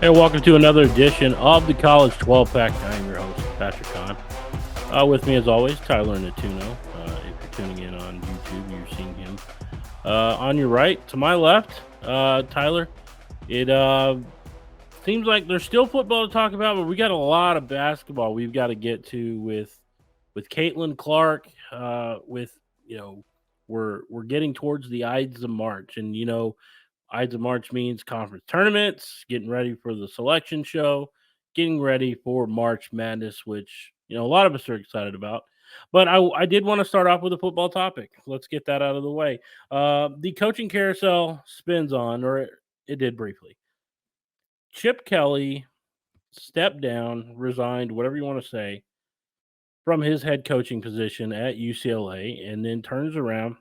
Hey, welcome to another edition of the College 12 Pack. I am your host, Patrick Kahn. With me, as always, Tyler Natuno. If you're tuning in on YouTube, you're seeing him. On your right, to my left, Tyler, it seems like there's still football to talk about, but we got a lot of basketball we've got to get to with Caitlin Clark. With we're getting towards the Ides of March, and Ides of March means conference tournaments, getting ready for the selection show, getting ready for March Madness, which a lot of us are excited about. But I did want to start off with a football topic. Let's get that out of the way. The coaching carousel spins on, or it did briefly. Chip Kelly stepped down, resigned, whatever you want to say, from his head coaching position at UCLA, and then turns around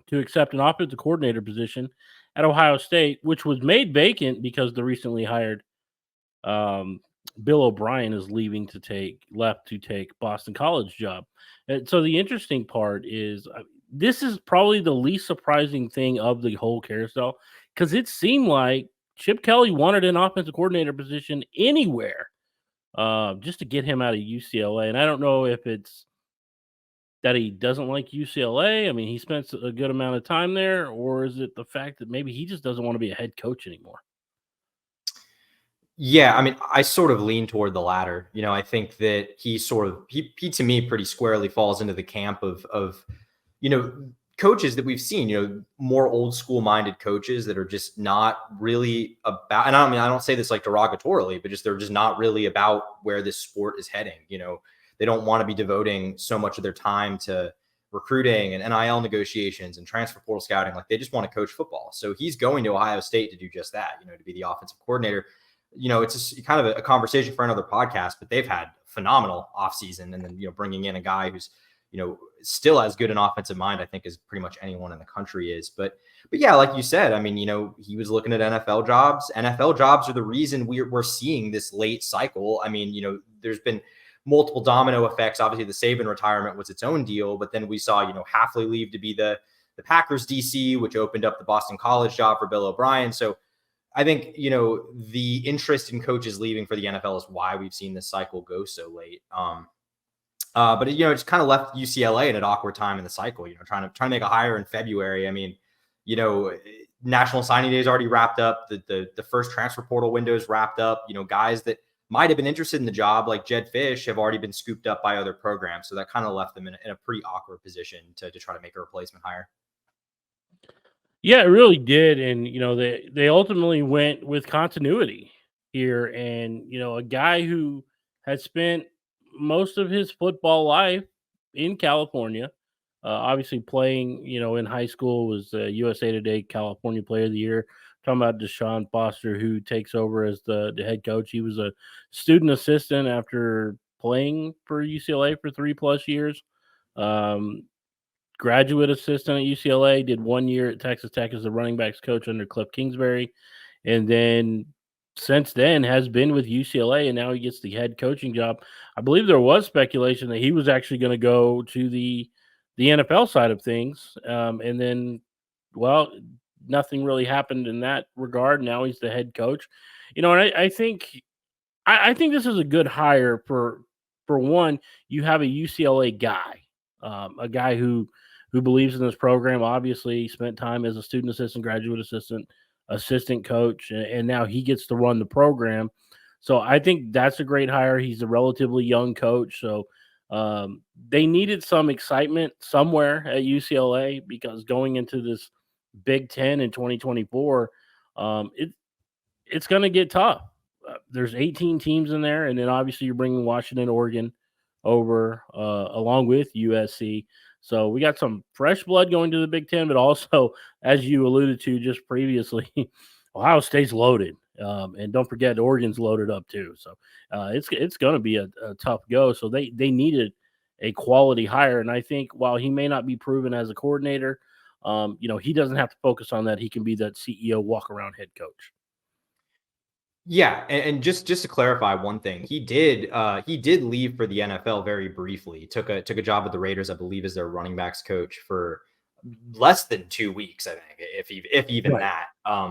to accept an offensive coordinator position at Ohio State, which was made vacant because the recently hired Bill O'Brien is left to take Boston College job. And so the interesting part is this is probably the least surprising thing of the whole carousel because it seemed like Chip Kelly wanted an offensive coordinator position anywhere just to get him out of UCLA. And I don't know if it's that he doesn't like UCLA. I mean, he spent a good amount of time there, or is it the fact that maybe he just doesn't want to be a head coach anymore? Yeah, I mean, I sort of lean toward the latter. I think that he to me pretty squarely falls into the camp of you know, coaches that we've seen, more old school minded coaches that are just not really about, and I don't say this like derogatorily, but just they're just not really about where this sport is heading. They don't want to be devoting so much of their time to recruiting and NIL negotiations and transfer portal scouting. Like they just want to coach football. So he's going to Ohio State to do just that, to be the offensive coordinator. It's just kind of a conversation for another podcast, but they've had phenomenal offseason. And then, bringing in a guy who's, still as good an offensive mind, I think, as pretty much anyone in the country is. But yeah, like you said, I mean, he was looking at NFL jobs. NFL jobs are the reason we're seeing this late cycle. I mean, there's been multiple domino effects. Obviously, the Saban retirement was its own deal, but then we saw, Hafley leave to be the Packers DC, which opened up the Boston College job for Bill O'Brien. So I think, the interest in coaches leaving for the NFL is why we've seen this cycle go so late. But it just kind of left UCLA at an awkward time in the cycle, trying to make a hire in February. I mean, National Signing Day is already wrapped up. The first transfer portal window is wrapped up. Guys that might have been interested in the job, like Jed Fish, have already been scooped up by other programs. So that kind of left them in a pretty awkward position to try to make a replacement hire. Yeah, it really did. And, they ultimately went with continuity here. And, a guy who had spent most of his football life in California, obviously playing, in high school, was USA Today California Player of the Year. Talking about Deshaun Foster, who takes over as the head coach. He was a student assistant after playing for UCLA for 3+ years. Graduate assistant at UCLA, did 1 year at Texas Tech as the running backs coach under Cliff Kingsbury. And then since then has been with UCLA, and now he gets the head coaching job. I believe there was speculation that he was actually going to go to the NFL side of things. And then, well, nothing really happened in that regard. Now he's the head coach. And I think this is a good hire for one. You have a UCLA guy, a guy who believes in this program. Obviously, spent time as a student assistant, graduate assistant coach, and now he gets to run the program. So I think that's a great hire. He's a relatively young coach, so they needed some excitement somewhere at UCLA because going into this Big Ten in 2024, it's going to get tough. There's 18 teams in there, and then obviously you're bringing Washington, Oregon over along with USC. So we got some fresh blood going to the Big Ten, but also, as you alluded to just previously, Ohio State's loaded. And don't forget, Oregon's loaded up too. So it's going to be a tough go. So they needed a quality hire. And I think while he may not be proven as a coordinator, he doesn't have to focus on that. He can be that CEO walk-around head coach. Yeah, and just to clarify one thing, he did leave for the NFL very briefly. Took a job with the Raiders, I believe, as their running backs coach for less than 2 weeks, I think, if even Right. that.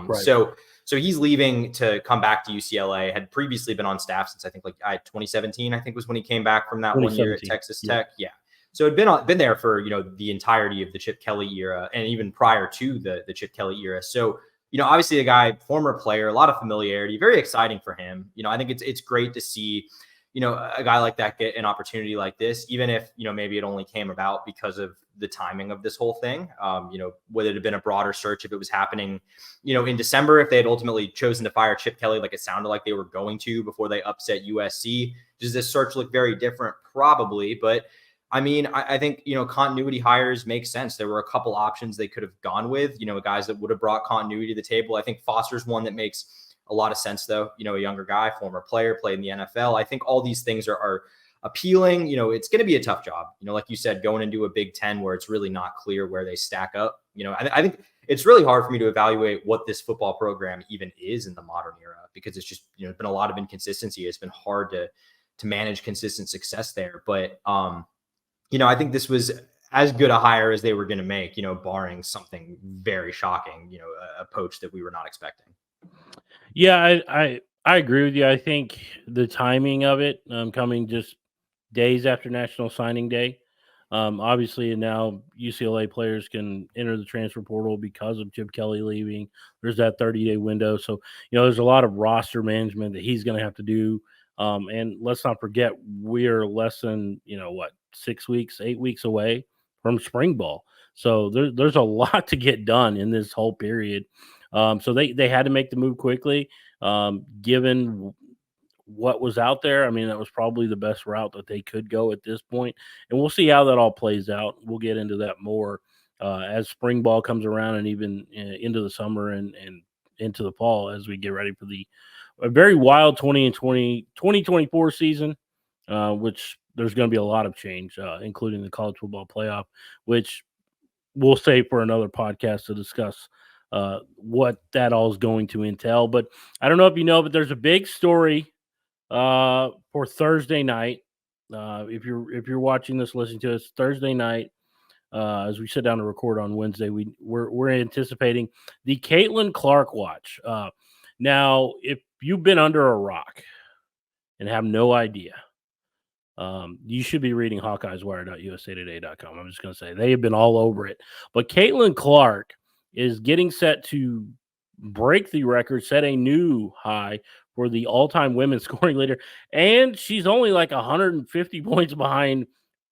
Right. So he's leaving to come back to UCLA. Had previously been on staff since I think 2017. I think was when he came back from that one year at 2017. Texas Yep. Tech. Yeah. So had been there for the entirety of the Chip Kelly era, and even prior to the Chip Kelly era. So obviously a guy, former player, a lot of familiarity, very exciting for him. I think it's great to see a guy like that get an opportunity like this, even if, maybe it only came about because of the timing of this whole thing. Would it have been a broader search if it was happening, in December, if they had ultimately chosen to fire Chip Kelly, like it sounded like they were going to before they upset USC? Does this search look very different? Probably. But I mean, I think, continuity hires make sense. There were a couple options they could have gone with, guys that would have brought continuity to the table. I think Foster's one that makes a lot of sense, though. A younger guy, former player, played in the NFL. I think all these things are appealing. It's going to be a tough job. Like you said, going into a Big Ten where it's really not clear where they stack up. I think it's really hard for me to evaluate what this football program even is in the modern era, because it's just, been a lot of inconsistency. It's been hard to manage consistent success there. But, I think this was as good a hire as they were going to make, barring something very shocking, a poach that we were not expecting. Yeah, I agree with you. I think the timing of it, coming just days after National Signing Day, obviously, and now UCLA players can enter the transfer portal because of Chip Kelly leaving. There's that 30-day window, so there's a lot of roster management that he's going to have to do. And let's not forget, we're less than 6 weeks, 8 weeks away from spring ball. So there's a lot to get done in this whole period. So they had to make the move quickly, given what was out there. I mean, that was probably the best route that they could go at this point, and we'll see how that all plays out. We'll get into that more as spring ball comes around, and even into the summer and into the fall as we get ready for a very wild 2024 season, which there's going to be a lot of change, including the college football playoff, which we'll save for another podcast to discuss what that all is going to entail. But I don't know if you know, but there's a big story for Thursday night. If you're watching this, listening to us Thursday night, as we sit down to record on Wednesday, we're anticipating the Caitlin Clark watch. Now, if you've been under a rock and have no idea, you should be reading HawkeyesWire.usatoday.com. I'm just going to say they have been all over it. But Caitlin Clark is getting set to break the record, set a new high for the all-time women's scoring leader, and she's only like 150 points behind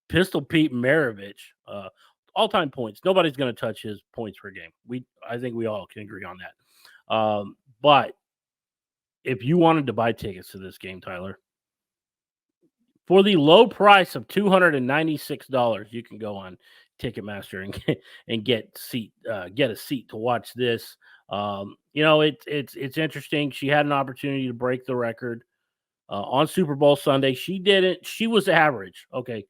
Pistol Pete Maravich. All-time points. Nobody's going to touch his points per game. I think we all can agree on that. But if you wanted to buy tickets to this game, Tyler, for the low price of $296, you can go on Ticketmaster and get a seat to watch this. It's interesting. She had an opportunity to break the record on Super Bowl Sunday. She didn't. She was average. Okay,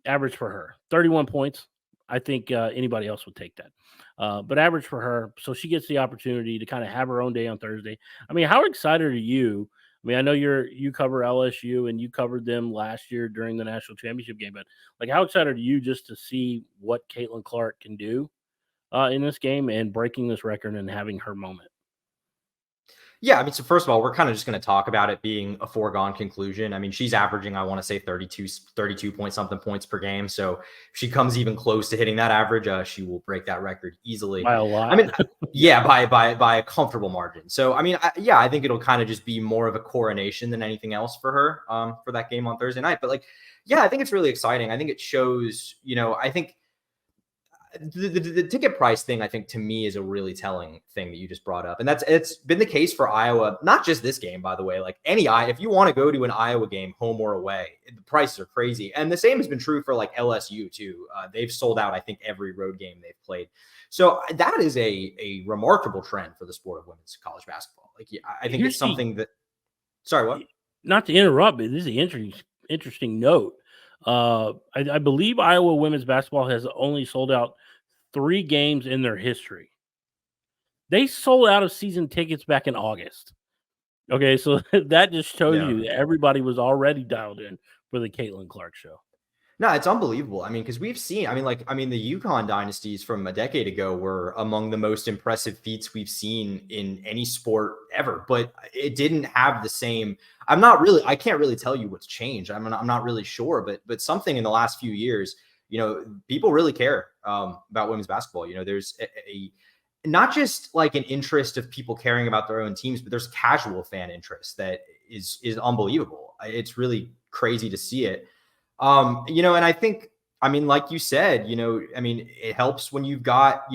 average for her, 31 points. I think anybody else would take that. But average for her. So she gets the opportunity to kind of have her own day on Thursday. I mean, how excited are you? I mean, I know you cover LSU and you covered them last year during the national championship game, but like, how excited are you just to see what Caitlin Clark can do in this game and breaking this record and having her moment? Yeah, I mean, so first of all, we're kind of just going to talk about it being a foregone conclusion. I mean, she's averaging, I want to say 32 point something points per game. So if she comes even close to hitting that average, she will break that record easily. By a lot. I mean, yeah, by a comfortable margin. So, I mean, I think it'll kind of just be more of a coronation than anything else for her for that game on Thursday night. But I think it's really exciting. I think it shows, I think the ticket price thing, I think, to me, is a really telling thing that you just brought up. And it's been the case for Iowa, not just this game, by the way. Like if you want to go to an Iowa game, home or away, the prices are crazy. And the same has been true for LSU too. They've sold out, I think, every road game they've played. So that is a remarkable trend for the sport of women's college basketball. I think it's something that, sorry, what? Not to interrupt, but this is an interesting note. I believe Iowa women's basketball has only sold out 3 games in their history. They sold out of season tickets back in August. Okay, so that just shows you that everybody was already dialed in for the Caitlin Clark show. No, it's unbelievable. I mean, because we've seen, the Yukon dynasties from a decade ago were among the most impressive feats we've seen in any sport ever, but it didn't have the same. I can't really tell you what's changed. I'm not really sure, but something in the last few years, people really care about women's basketball. There's not just like an interest of people caring about their own teams, but there's casual fan interest that is unbelievable. It's really crazy to see it. And I think, like you said, it helps when you've got,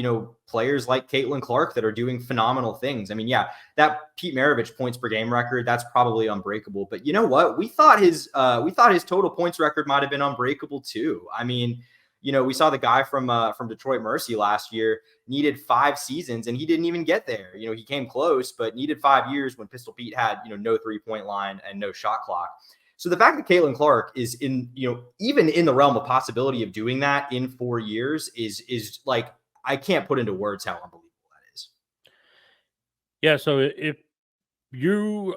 players like Caitlin Clark that are doing phenomenal things. I mean, yeah, that Pete Maravich points per game record, that's probably unbreakable. But you know what? We thought his total points record might have been unbreakable too. I mean, we saw the guy from Detroit Mercy last year needed 5 seasons and he didn't even get there. He came close, but needed 5 years when Pistol Pete had, no 3-point line and no shot clock. So the fact that Caitlin Clark is even in the realm of possibility of doing that in 4 years is like, I can't put into words how unbelievable that is. Yeah, so if you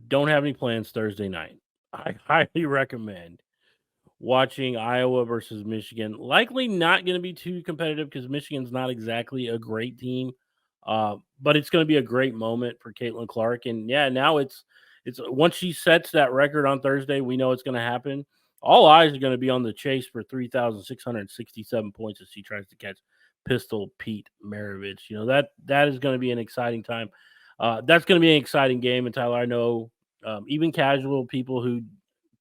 don't have any plans Thursday night, I highly recommend watching Iowa versus Michigan. Likely not going to be too competitive because Michigan's not exactly a great team, but it's going to be a great moment for Caitlin Clark. And yeah, now it's once she sets that record on Thursday, we know it's going to happen. All eyes are going to be on the chase for 3,667 points as she tries to catch Pistol Pete Maravich. That is going to be an exciting time. That's going to be an exciting game. And Tyler, I know even casual people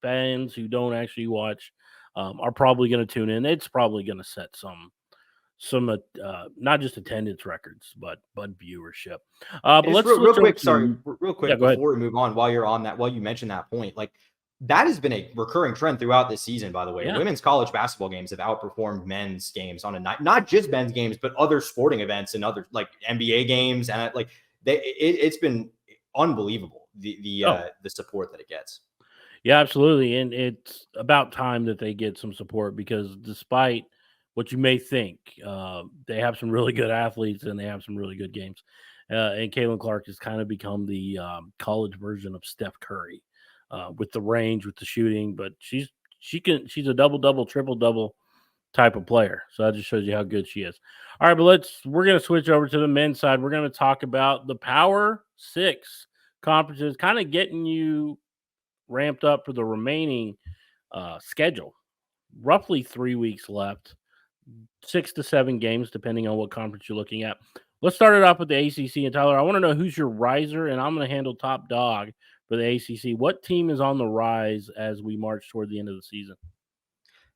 fans who don't actually watch are probably going to tune in. It's probably going to set some not just attendance records, but viewership. But And just let's real switch over quick, to sorry, the real yeah. quick Go ahead. before we move on, while you're on that, while you mentioned that point, like that has been a recurring trend throughout this season, by the way. Yeah. Women's college basketball games have outperformed men's games on a night, not just men's games, but other sporting events and other like NBA games. And it's been unbelievable Oh, the support that it gets. yeah, absolutely. And it's about time that they get some support because despite what you may think, they have some really good athletes and they have some really good games. And Caitlin Clark has kind of become the college version of Steph Curry with the range, with the shooting. But she's a double double, triple double type of player. So that just shows you how good she is. All right, but we're gonna switch over to the men's side. We're gonna talk about the Power Six conferences, kind of getting you ramped up for the remaining schedule. Roughly 3 weeks left, 6 to 7 games, depending on what conference you're looking at. Let's start it off with the ACC. And Tyler, I want to know who's your riser, and I'm going to handle top dog for the ACC. What team is on the rise as we march toward the end of the season?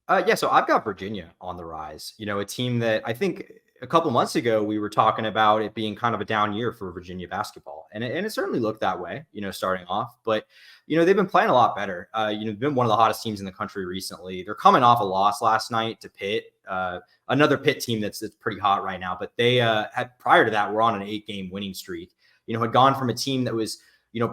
Yeah, so I've got Virginia on the rise. A team that I think a couple months ago we were talking about it being kind of a down year for Virginia basketball, and it certainly looked that way. Starting off, but they've been playing a lot better. They've been one of the hottest teams in the country recently. They're coming off a loss last night to Pitt, another Pitt team that's pretty hot right now. But they had prior to that were on an 8-game winning streak. Had gone from a team that was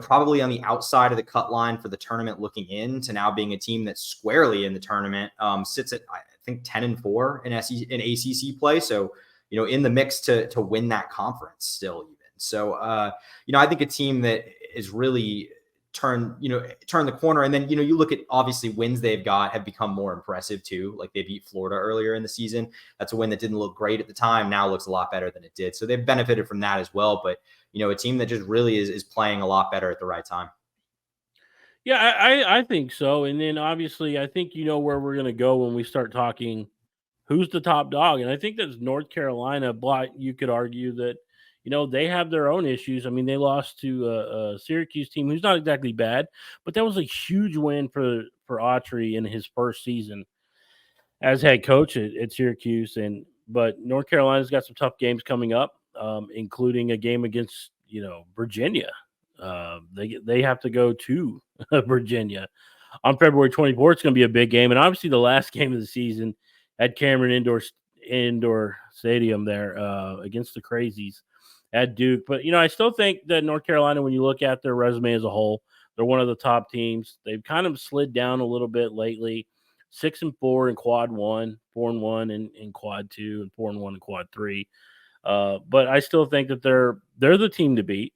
probably on the outside of the cut line for the tournament looking in to now being a team that's squarely in the tournament, sits at, I think, 10-4 in ACC play. So, in the mix to win that conference still even. So, I think a team that is really turn the corner. And then, you look at obviously wins they've got have become more impressive too. Like they beat Florida earlier in the season. That's a win that didn't look great at the time. Now looks a lot better than it did. So they've benefited from that as well. But a team that just really is playing a lot better at the right time. Yeah, I think so. And then obviously, I think you know where we're going to go when we start talking who's the top dog. And I think that's North Carolina, but you could argue that, they have their own issues. I mean, they lost to a Syracuse team who's not exactly bad, but that was a huge win for Autry in his first season as head coach at Syracuse. But North Carolina's got some tough games coming up, including a game against Virginia. They have to go to Virginia on February 24th. It's going to be a big game, and obviously the last game of the season at Cameron Indoor Stadium there against the Crazies at Duke. But I still think that North Carolina, when you look at their resume as a whole, they're one of the top teams. They've kind of slid down a little bit lately. 6-4 in quad one, 4-1 in quad two, and 4-1 in quad three. But I still think that they're the team to beat.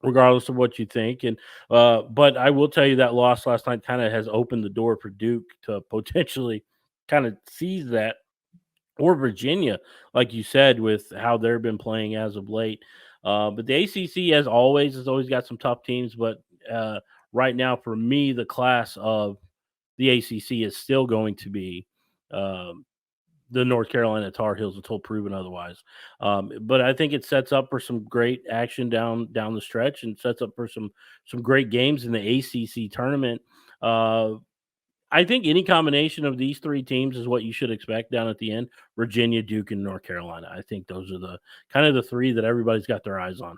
regardless of what you think. And but I will tell you that loss last night kind of has opened the door for Duke to potentially kind of seize that, or Virginia, like you said, with how they've been playing as of late. But the ACC, as always, has always got some tough teams. But right now, for me, the class of the ACC is still going to be um, the North Carolina Tar Heels until proven otherwise. But I think it sets up for some great action down the stretch, and sets up for some great games in the ACC tournament. Uh, I think any combination of these three teams is what you should expect down at the end. Virginia, Duke, and North Carolina. I think those are the kind of the three that everybody's got their eyes on.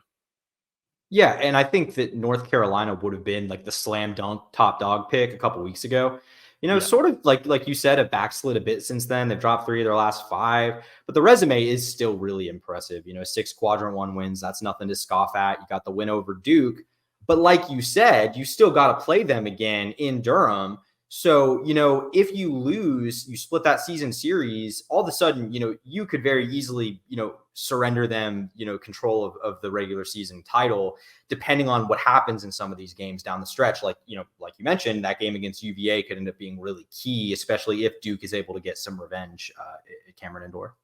Yeah, and I think that North Carolina would have been like the slam dunk top dog pick a couple weeks ago. Yeah. Sort of like you said, have backslid a bit since then. They've dropped 3 of their last 5, but the resume is still really impressive. 6 quadrant one wins, that's nothing to scoff at. You got the win over Duke, but like you said, you still got to play them again in Durham. So, if you lose, you split that season series, all of a sudden, you could very easily, surrender them, control of the regular season title, depending on what happens in some of these games down the stretch. Like you mentioned, that game against UVA could end up being really key, especially if Duke is able to get some revenge at Cameron Indoor.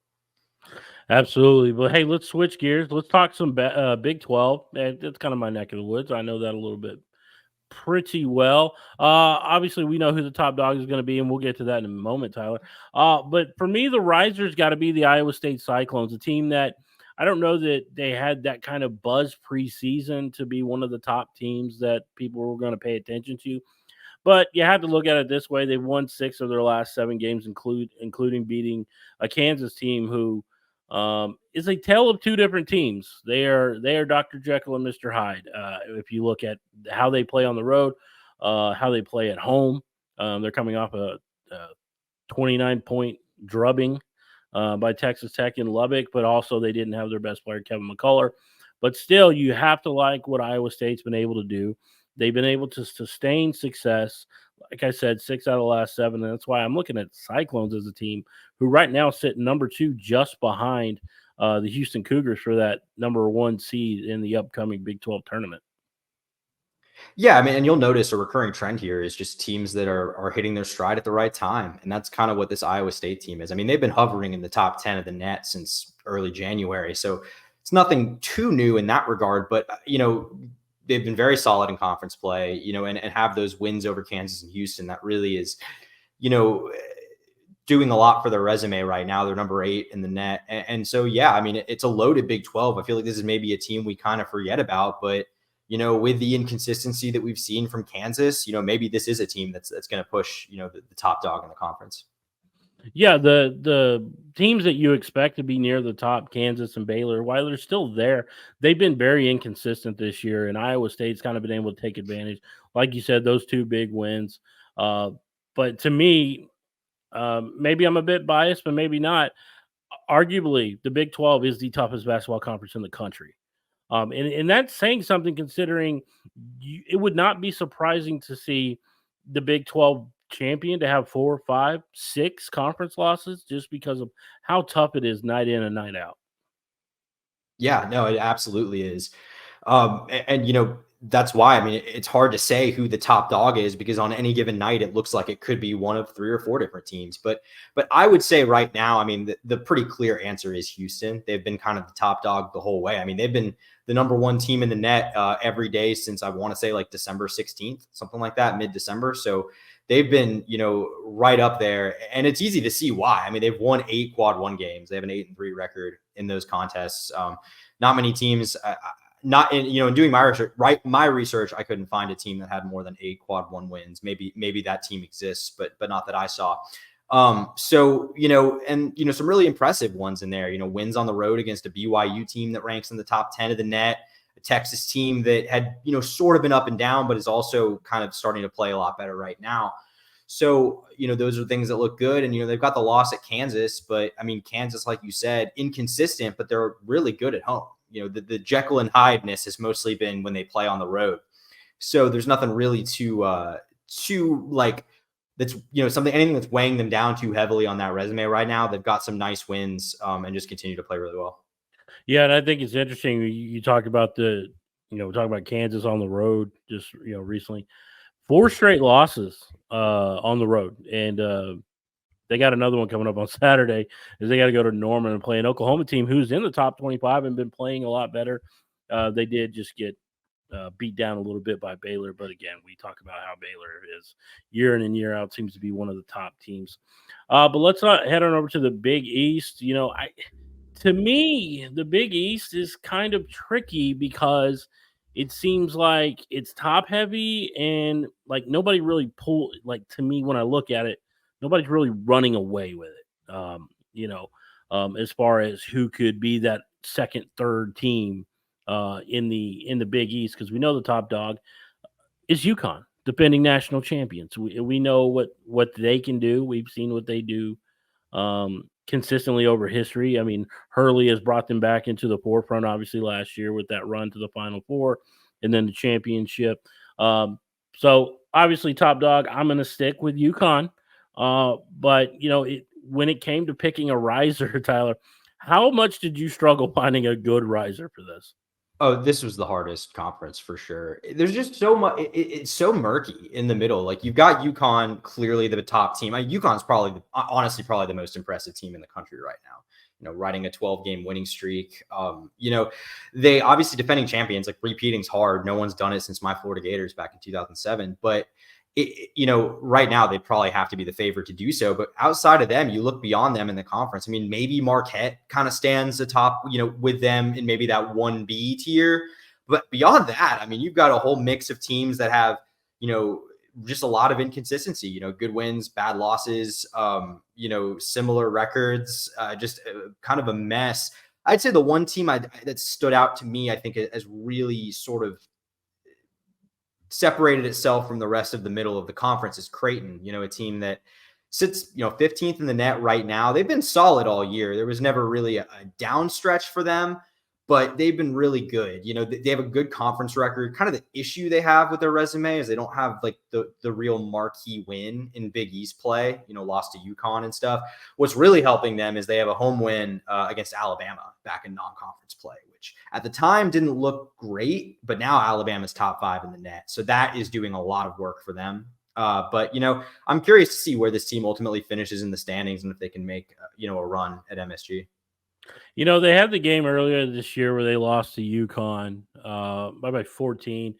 Absolutely. But hey, let's switch gears. Let's talk some Big 12. That's kind of my neck of the woods. I know that a little bit pretty well. Obviously, we know who the top dog is going to be, and we'll get to that in a moment, Tyler. But for me, the riser's got to be the Iowa State Cyclones, a team that I don't know that they had that kind of buzz preseason to be one of the top teams that people were going to pay attention to. But you have to look at it this way: they've won 6 of their last 7 games, including beating a Kansas team who is a tale of two different teams. They are Dr. Jekyll and Mr. Hyde. If you look at how they play on the road, how they play at home, they're coming off a 29-point drubbing by Texas Tech in Lubbock, but also they didn't have their best player, Kevin McCullough. But still, you have to like what Iowa State's been able to do. They've been able to sustain success. Like I said, 6 out of the last 7. And that's why I'm looking at Cyclones as a team who right now sit number 2 just behind the Houston Cougars for that number 1 seed in the upcoming Big 12 tournament. Yeah, I mean, and you'll notice a recurring trend here is just teams that are hitting their stride at the right time. And that's kind of what this Iowa State team is. I mean, they've been hovering in the top 10 of the net since early January. So it's nothing too new in that regard, but they've been very solid in conference play, and have those wins over Kansas and Houston. That really is, doing a lot for their resume right now. They're number 8 in the net. And so, yeah, I mean, it's a loaded Big 12. I feel like this is maybe a team we kind of forget about, but with the inconsistency that we've seen from Kansas, maybe this is a team that's going to push, the top dog in the conference. Yeah, the teams that you expect to be near the top, Kansas and Baylor, while they're still there, they've been very inconsistent this year, and Iowa State's kind of been able to take advantage. Like you said, those 2 big wins. But to me, maybe I'm a bit biased, but maybe not. Arguably, the Big 12 is the toughest basketball conference in the country. And that's saying something, considering it would not be surprising to see the Big 12 champion to have 4, 5, 6 conference losses just because of how tough it is night in and night out. Yeah, no, it absolutely is. And that's why, I mean, it's hard to say who the top dog is, because on any given night, it looks like it could be one of 3 or 4 different teams. But I would say right now, I mean, the pretty clear answer is Houston. They've been kind of the top dog the whole way. I mean, they've been the number 1 team in the net every day since, I want to say, like December 16th, something like that, mid-December. So they've been, right up there, and it's easy to see why. I mean, they've won 8 quad 1 games. They have an 8-3 record in those contests. Not many teams, not in, in doing my research, I couldn't find a team that had more than 8 quad 1 wins. Maybe that team exists, but not that I saw. So, and, some really impressive ones in there, wins on the road against a BYU team that ranks in the top 10 of the net, a Texas team that had, sort of been up and down, but is also kind of starting to play a lot better right now. So, those are things that look good. And, they've got the loss at Kansas, but I mean, Kansas, like you said, inconsistent, but they're really good at home. The Jekyll and Hyde-ness has mostly been when they play on the road. So there's nothing really to like, that's, anything that's weighing them down too heavily on that resume right now. They've got some nice wins and just continue to play really well. Yeah, and I think it's interesting you talk about the we're talking about Kansas on the road just recently. 4 straight losses on the road, and they got another one coming up on Saturday. Is they got to go to Norman and play an Oklahoma team who's in the top 25 and been playing a lot better. They did just get beat down a little bit by Baylor, but again, we talk about how Baylor is year in and year out seems to be one of the top teams. But let's head on over to the Big East. To me, the Big East is kind of tricky because it seems like it's top heavy and like nobody really pull like to me when I look at it, nobody's really running away with it. As far as who could be that second, third team in the Big East, because we know the top dog is UConn, defending national champions. We know what they can do. We've seen what they do consistently over history. I mean, Hurley has brought them back into the forefront, obviously, last year with that run to the Final Four and then the championship. So, obviously, top dog, I'm going to stick with UConn. But, when it came to picking a riser, Tyler, how much did you struggle finding a good riser for this? Oh, this was the hardest conference for sure. There's just so much. It's so murky in the middle. Like you've got UConn, clearly the top team. UConn's probably, honestly, probably the most impressive team in the country right now. Riding a 12-game winning streak. They obviously defending champions. Like repeating's hard. No one's done it since my Florida Gators back in 2007. But right now they probably have to be the favorite to do so. But outside of them, you look beyond them in the conference. I mean, maybe Marquette kind of stands atop, with them in maybe that 1B tier. But beyond that, I mean, you've got a whole mix of teams that have, just a lot of inconsistency, good wins, bad losses, similar records, just kind of a mess. I'd say the one team that stood out to me, I think, as really sort of separated itself from the rest of the middle of the conference is Creighton, a team that sits, 15th in the net right now. They've been solid all year. There was never really a down stretch for them, but they've been really good. They have a good conference record. Kind of the issue they have with their resume is they don't have like the real marquee win in Big East play, lost to UConn and stuff. What's really helping them is they have a home win against Alabama back in non-conference play, which at the time didn't look great, but now Alabama's top 5 in the net. So that is doing a lot of work for them. But I'm curious to see where this team ultimately finishes in the standings and if they can make, a run at MSG. They had the game earlier this year where they lost to UConn by 14,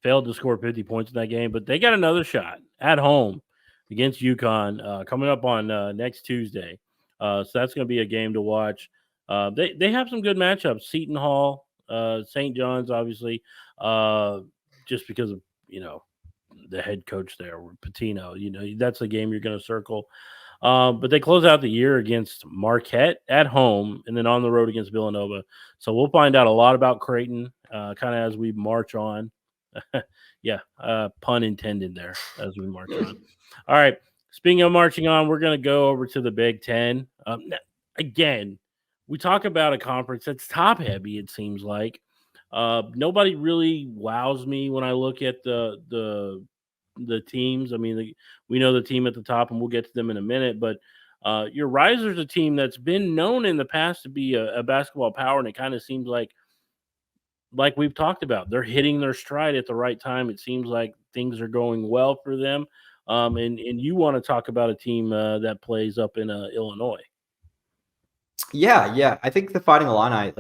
failed to score 50 points in that game, but they got another shot at home against UConn coming up on next Tuesday. So that's going to be a game to watch. They have some good matchups. Seton Hall, St. John's, obviously, just because of, the head coach there, Patino. That's a game you're going to circle. But they close out the year against Marquette at home and then on the road against Villanova. So we'll find out a lot about Creighton kind of as we march on. Yeah, pun intended there as we march on. All right. Speaking of marching on, we're going to go over to the Big Ten. Again, we talk about a conference that's top heavy, it seems like. Nobody really wows me when I look at the teams. I mean, we know the team at the top, and we'll get to them in a minute. But your Risers, a team that's been known in the past to be a basketball power, and it kind of seems like we've talked about, they're hitting their stride at the right time. It seems like things are going well for them. And you want to talk about a team that plays up in Illinois. Yeah. I think the Fighting Illini,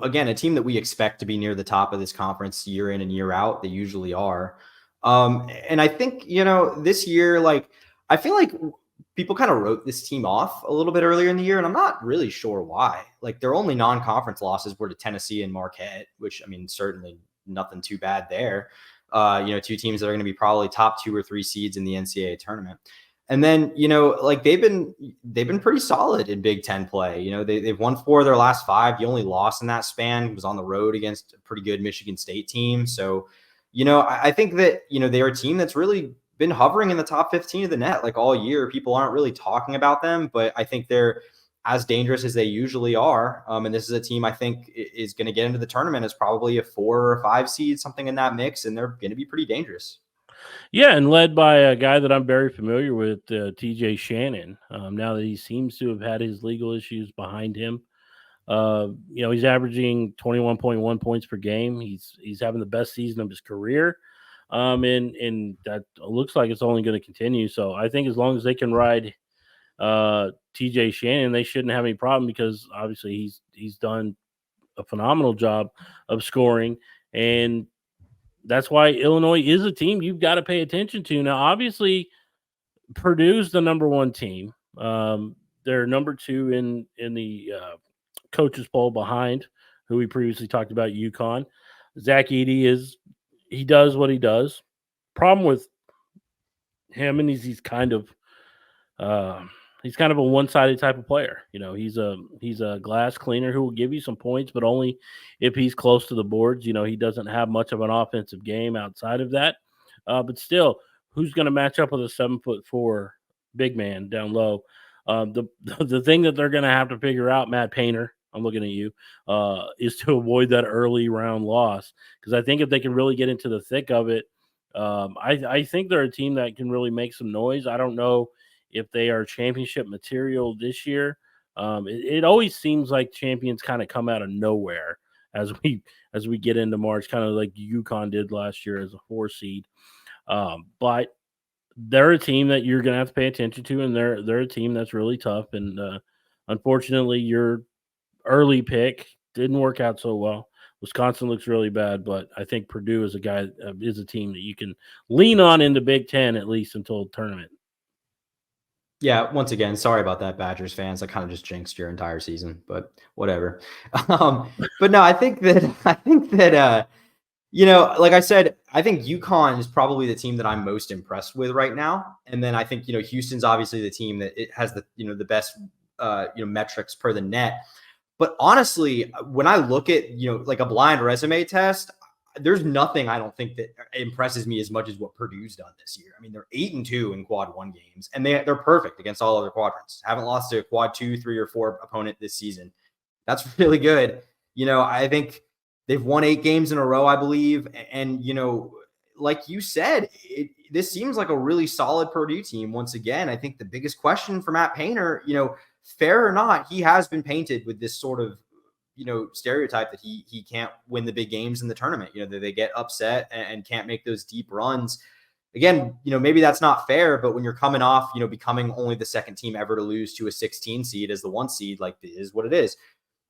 again, a team that we expect to be near the top of this conference year in and year out. They usually are. And I think, this year, I feel like people kind of wrote this team off a little bit earlier in the year, and I'm not really sure why. Like their only non-conference losses were to Tennessee and Marquette, which, I mean, certainly nothing too bad there. Two teams that are going to be probably top 2 or 3 seeds in the NCAA tournament. And then, they've been pretty solid in Big Ten play. They've won 4 of their last 5. The only loss in that span was on the road against a pretty good Michigan State team. So, I think that, they're a team that's really been hovering in the top 15 of the net like all year. People aren't really talking about them, but I think they're as dangerous as they usually are. And this is a team I think is going to get into the tournament as probably a 4 or 5 seed, something in that mix, and they're going to be pretty dangerous. Yeah, and led by a guy that I'm very familiar with, TJ Shannon. Now that he seems to have had his legal issues behind him, He's averaging 21.1 points per game. He's having the best season of his career. And that looks like it's only going to continue. So I think as long as they can ride TJ Shannon, they shouldn't have any problem because obviously he's done a phenomenal job of scoring, and that's why Illinois is a team you've got to pay attention to. Now, obviously, Purdue's the number one team. They're number two in the coaches poll behind who we previously talked about, UConn. Zach Edey he does what he does. Problem with him, and uh, he's kind of a one-sided type of player. He's a glass cleaner who will give you some points, but only if he's close to the boards. He doesn't have much of an offensive game outside of that. But still, who's going to match up with a 7'4" big man down low? The thing that they're going to have to figure out, Matt Painter, I'm looking at you, is to avoid that early round loss, because I think if they can really get into the thick of it, I think they're a team that can really make some noise. I don't know if they are championship material this year. It always seems like champions kind of come out of nowhere as we get into March, kind of like UConn did last year as a 4 seed. But they're a team that you're going to have to pay attention to, and they're a team that's really tough. And unfortunately, your early pick didn't work out so well. Wisconsin looks really bad, but I think Purdue is a team that you can lean on in the Big Ten at least until the tournament. Yeah, once again, sorry about that, Badgers fans. I kind of just jinxed your entire season, but whatever. But no, like I said, I think UConn is probably the team that I'm most impressed with right now. And then I think, Houston's obviously the team that it has the best, metrics per the net. But honestly, when I look at, like a blind resume test, there's nothing I don't think that impresses me as much as what Purdue's done this year. I mean, they're 8-2 in quad 1 games, and they're perfect against all other quadrants. Haven't lost to a quad 2, 3, or 4 opponent this season. That's really good. I think they've won 8 games in a row, I believe. And, like you said, this seems like a really solid Purdue team. Once again, I think the biggest question for Matt Painter, fair or not, he has been painted with this sort of, stereotype that he can't win the big games in the tournament, that they get upset and can't make those deep runs. Again, maybe that's not fair, but when you're coming off, becoming only the second team ever to lose to a 16 seed as the 1 seed, like, it is what it is.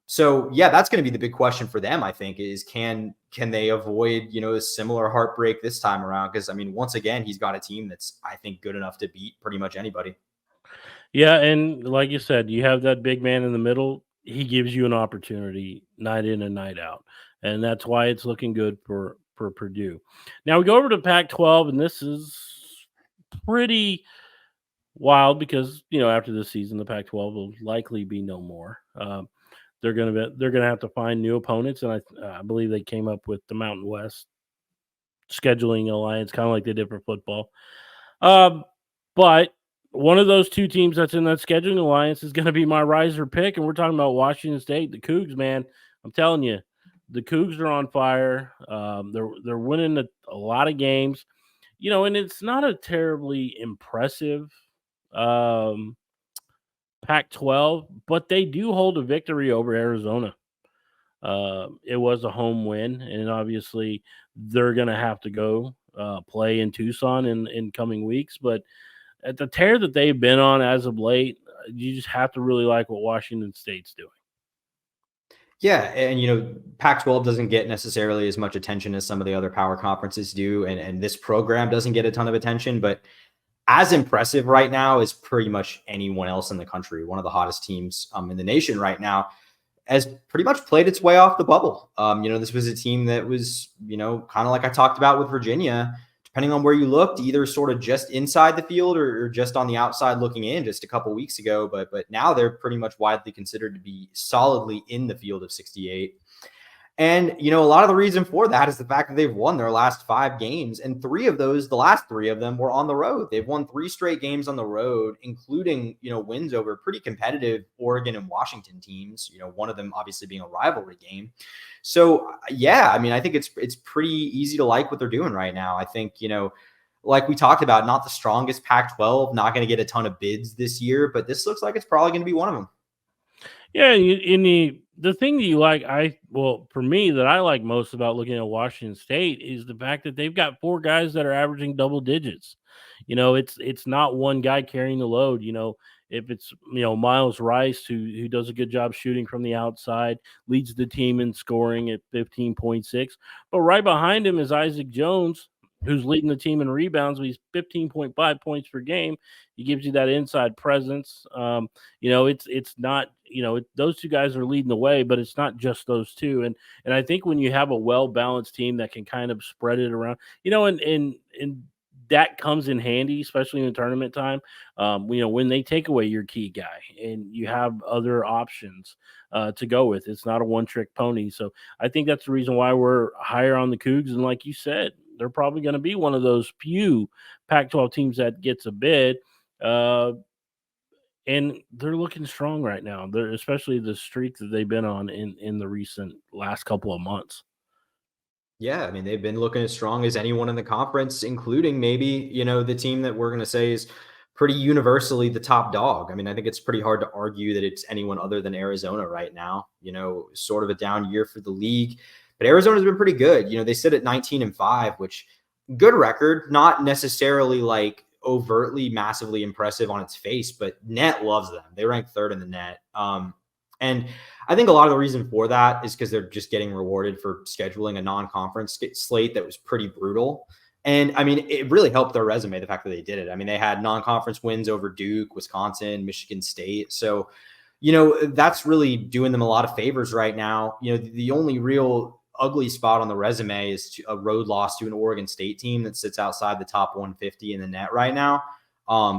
So yeah, that's going to be the big question for them, I think, is can they avoid, a similar heartbreak this time around? Because, I mean, once again, he's got a team that's, I think, good enough to beat pretty much anybody. Yeah, and like you said, you have that big man in the middle. He gives you an opportunity night in and night out, and that's why it's looking good for Purdue. Now we go over to Pac-12, and this is pretty wild because after this season, the Pac-12 will likely be no more. They're gonna have to find new opponents, and I believe they came up with the Mountain West scheduling alliance, kind of like they did for football. But one of those 2 teams that's in that scheduling alliance is going to be my riser pick, and we're talking about Washington State, the Cougs. Man, I'm telling you, the Cougs are on fire. They're winning a lot of games, and it's not a terribly impressive Pac-12, but they do hold a victory over Arizona. It was a home win, and obviously they're going to have to go play in Tucson in coming weeks. But at the tear that they've been on as of late, you just have to really like what Washington State's doing. Yeah, and Pac-12 doesn't get necessarily as much attention as some of the other power conferences do, and this program doesn't get a ton of attention, but as impressive right now as pretty much anyone else in the country. One of the hottest teams in the nation right now has pretty much played its way off the bubble. This was a team that was, kind of like I talked about with Virginia, depending on where you looked, either sort of just inside the field or just on the outside looking in just a couple weeks ago. But now they're pretty much widely considered to be solidly in the field of 68. And, a lot of the reason for that is the fact that they've won their last 5 games, and the last 3 of them were on the road. They've won 3 straight games on the road, including, wins over pretty competitive Oregon and Washington teams, one of them obviously being a rivalry game. So, yeah, I mean, I think it's pretty easy to like what they're doing right now. I think, like we talked about, not the strongest Pac-12, not going to get a ton of bids this year, but this looks like it's probably going to be one of them. Yeah, the thing that you like, for me, that I like most about looking at Washington State is the fact that they've got four guys that are averaging double digits. It's not one guy carrying the load. If it's Miles Rice who does a good job shooting from the outside, leads the team in scoring at 15.6, but right behind him is Isaac Jones, who's leading the team in rebounds. He's 15.5 points per game. He gives you that inside presence. It's not those two guys are leading the way, but it's not just those two. And I think when you have a well balanced team that can kind of spread it around, and that comes in handy, especially in tournament time. When they take away your key guy and you have other options to go with, it's not a one trick pony. So I think that's the reason why we're higher on the Cougs. And like you said, they're probably going to be one of those few Pac-12 teams that gets a bid. Uh, and they're looking strong right now. They're especially the streak that they've been on in the recent last couple of months. Yeah, I mean, they've been looking as strong as anyone in the conference, including maybe, the team that we're going to say is pretty universally the top dog. I mean, I think it's pretty hard to argue that it's anyone other than Arizona right now. Sort of a down year for the league, but Arizona's been pretty good. They sit at 19-5, which good record, not necessarily like overtly massively impressive on its face, but net loves them. They rank third in the net. And I think a lot of the reason for that is because they're just getting rewarded for scheduling a non-conference slate that was pretty brutal. And I mean, it really helped their resume, the fact that they did it. I mean, they had non-conference wins over Duke, Wisconsin, Michigan State. So, that's really doing them a lot of favors right now. The only real ugly spot on the resume is a road loss to an Oregon State team that sits outside the top 150 in the net right now.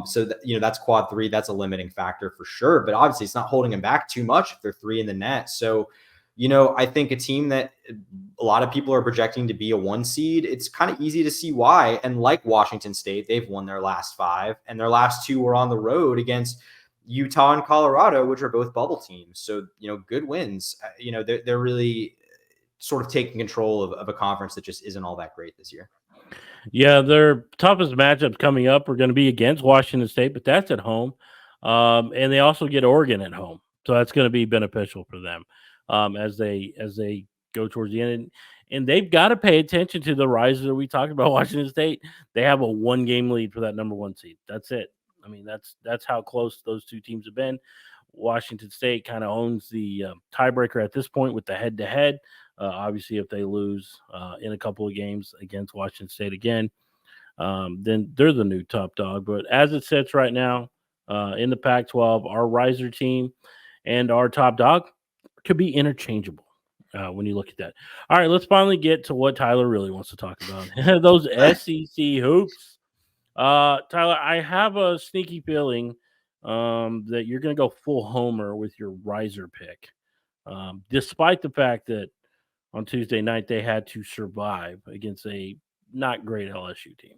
So that's quad three. That's a limiting factor for sure. But obviously, it's not holding them back too much if they're three in the net. So, I think a team that a lot of people are projecting to be a one seed, it's kind of easy to see why. And like Washington State, they've won their last five, and their last two were on the road against Utah and Colorado, which are both bubble teams. So, good wins. They're really sort of taking control of a conference that just isn't all that great this year. Yeah, their toughest matchups coming up are going to be against Washington State, but that's at home. And they also get Oregon at home, so that's going to be beneficial for them as they go towards the end. And they've got to pay attention to the riser that we talked about. Washington State, they have a 1-game lead for that number 1 seed. That's it. I mean, that's how close those two teams have been. Washington State kind of owns the tiebreaker at this point with the head-to-head. Obviously, if they lose in a couple of games against Washington State again, then they're the new top dog. But as it sits right now in the Pac-12, our riser team and our top dog could be interchangeable when you look at that. All right, let's finally get to what Tyler really wants to talk about. Those SEC hoops. Tyler, I have a sneaky feeling that you're going to go full homer with your riser pick, despite the fact that on Tuesday night they had to survive against a not great LSU team.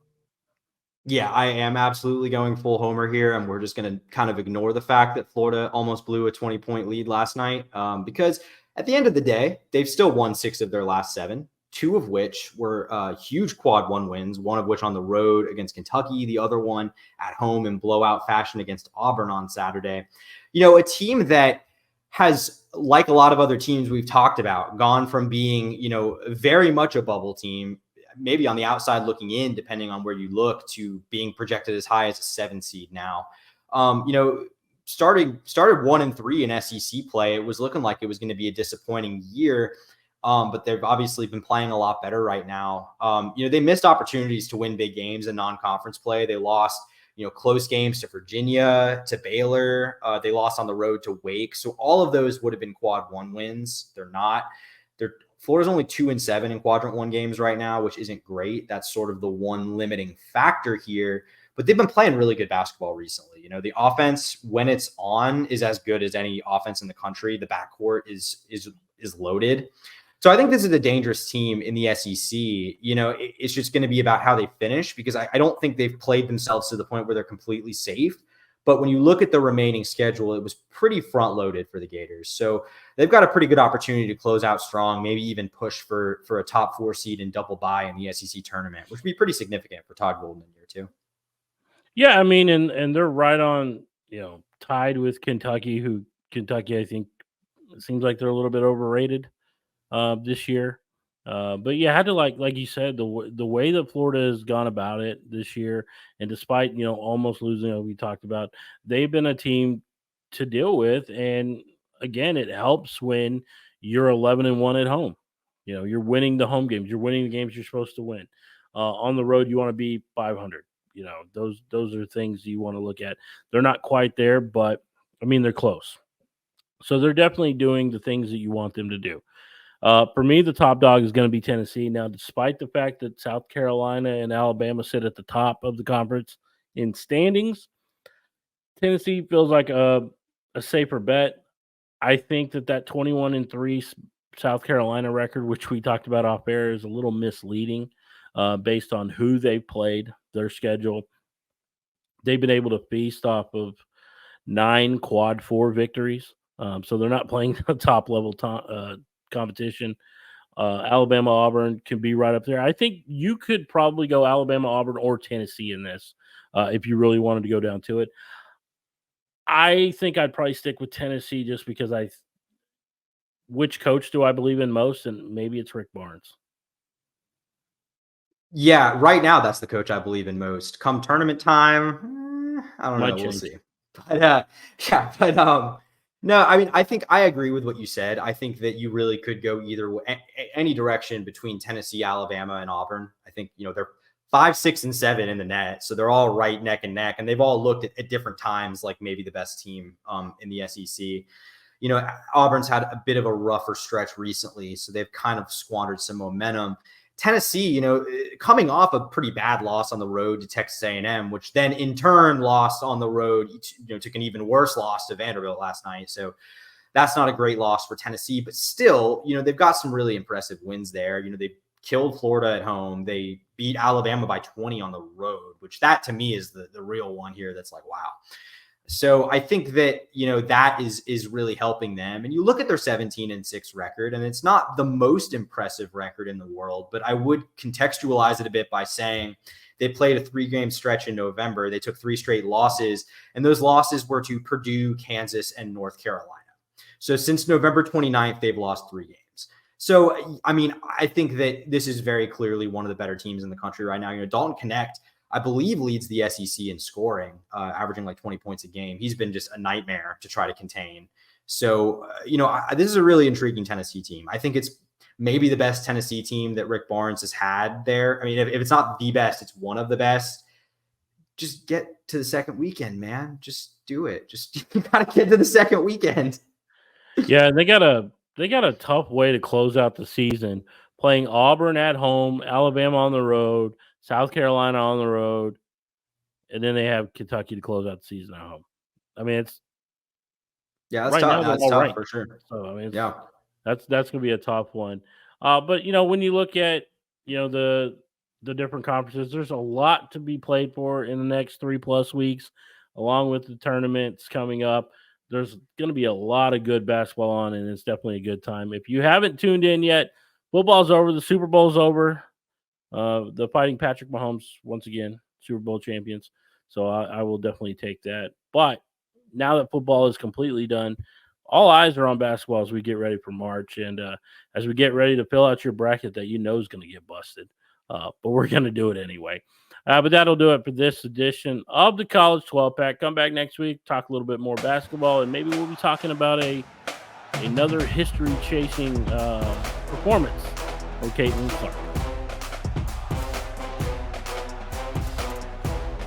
Yeah, I am absolutely going full homer here, and we're just going to kind of ignore the fact that Florida almost blew a 20-point lead last night because at the end of the day, they've still won 6 of their last 7, 2 of which were huge quad 1 wins, one of which on the road against Kentucky, the other one at home in blowout fashion against Auburn on Saturday. A team that has, like a lot of other teams we've talked about, gone from being, very much a bubble team, maybe on the outside looking in, depending on where you look, to being projected as high as a 7 seed now. Started 1-3 in SEC play. It was looking like it was going to be a disappointing year. But they've obviously been playing a lot better right now. They missed opportunities to win big games in non-conference play. They lost, close games to Virginia, to Baylor. They lost on the road to Wake. So all of those would have been quad 1 wins. They're not. Florida's only 2-7 in quadrant 1 games right now, which isn't great. That's sort of the one limiting factor here. But they've been playing really good basketball recently. The offense, when it's on, is as good as any offense in the country. The backcourt is loaded. So I think this is a dangerous team in the SEC. It's just going to be about how they finish, because I don't think they've played themselves to the point where they're completely safe. But when you look at the remaining schedule, it was pretty front loaded for the Gators. So they've got a pretty good opportunity to close out strong, maybe even push for a top 4 seed and double bye in the SEC tournament, which would be pretty significant for Todd Golden in year 2. Yeah, I mean, and they're right on, tied with Kentucky, who Kentucky, I think, It seems like they're a little bit overrated this year. But yeah, I had to like you said, the way that Florida has gone about it this year, and despite almost losing, we talked about, they've been a team to deal with. And again, it helps when you're 11-1 at home. You're winning the home games, you're winning the games you're supposed to win. On the road, you want to be 500. Those are things you want to look at. They're not quite there, but I mean they're close. So they're definitely doing the things that you want them to do. For me, the top dog is going to be Tennessee. Now, despite the fact that South Carolina and Alabama sit at the top of the conference in standings, Tennessee feels like a safer bet. I think that 21-3 South Carolina record, which we talked about off air, is a little misleading based on who they've played, their schedule. They've been able to feast off of 9 quad 4 victories. So they're not playing a top level competition. Alabama, Auburn can be right up there. I think you could probably go Alabama, Auburn, or Tennessee in this if you really wanted to go down to it. I think I'd probably stick with Tennessee just because which coach do I believe in most? And maybe it's Rick Barnes. Yeah, right now that's the coach I believe in most. Come tournament time, I don't know. We'll see. But yeah, but no, I mean, I think I agree with what you said. I think that you really could go either any direction between Tennessee, Alabama, and Auburn. I think they're 5, 6, and 7 in the net, so they're all right neck and neck, and they've all looked at different times like maybe the best team in the SEC. Auburn's had a bit of a rougher stretch recently, so they've kind of squandered some momentum. Tennessee, coming off a pretty bad loss on the road to Texas A&M, which then in turn lost on the road, took an even worse loss to Vanderbilt last night. So that's not a great loss for Tennessee, but still, they've got some really impressive wins there. They killed Florida at home. They beat Alabama by 20 on the road, which that to me is the real one here. That's like, wow. So I think that, that is really helping them. And you look at their 17-6 record, and it's not the most impressive record in the world, but I would contextualize it a bit by saying they played a 3-game stretch in November. They took 3 straight losses, and those losses were to Purdue, Kansas, and North Carolina. So since November 29th, they've lost 3 games. So, I mean, I think that this is very clearly one of the better teams in the country right now. Dalton Knecht, I believe, leads the SEC in scoring, averaging like 20 points a game. He's been just a nightmare to try to contain. So, this is a really intriguing Tennessee team. I think it's maybe the best Tennessee team that Rick Barnes has had there. I mean, if it's not the best, it's one of the best. Just get to the second weekend, man. Just do it. Just you got to get to the second weekend. Yeah, and they got a tough way to close out the season, playing Auburn at home, Alabama on the road, South Carolina on the road, and then they have Kentucky to close out the season at home. I mean, it's that's right tough. now That's tough for sure. So I mean, yeah, that's going to be a tough one. But when you look at the different conferences, there's a lot to be played for in the next 3+ weeks, along with the tournaments coming up. There's going to be a lot of good basketball on, and it's definitely a good time. If you haven't tuned in yet, football's over. The Super Bowl's over. The Fighting Patrick Mahomes, once again, Super Bowl champions. So I will definitely take that. But now that football is completely done, all eyes are on basketball as we get ready for March. And as we get ready to fill out your bracket that is going to get busted. But we're going to do it anyway. But that'll do it for this edition of the College 12-Pack. Come back next week, talk a little bit more basketball, and maybe we'll be talking about another history-chasing performance for Caitlin Clark.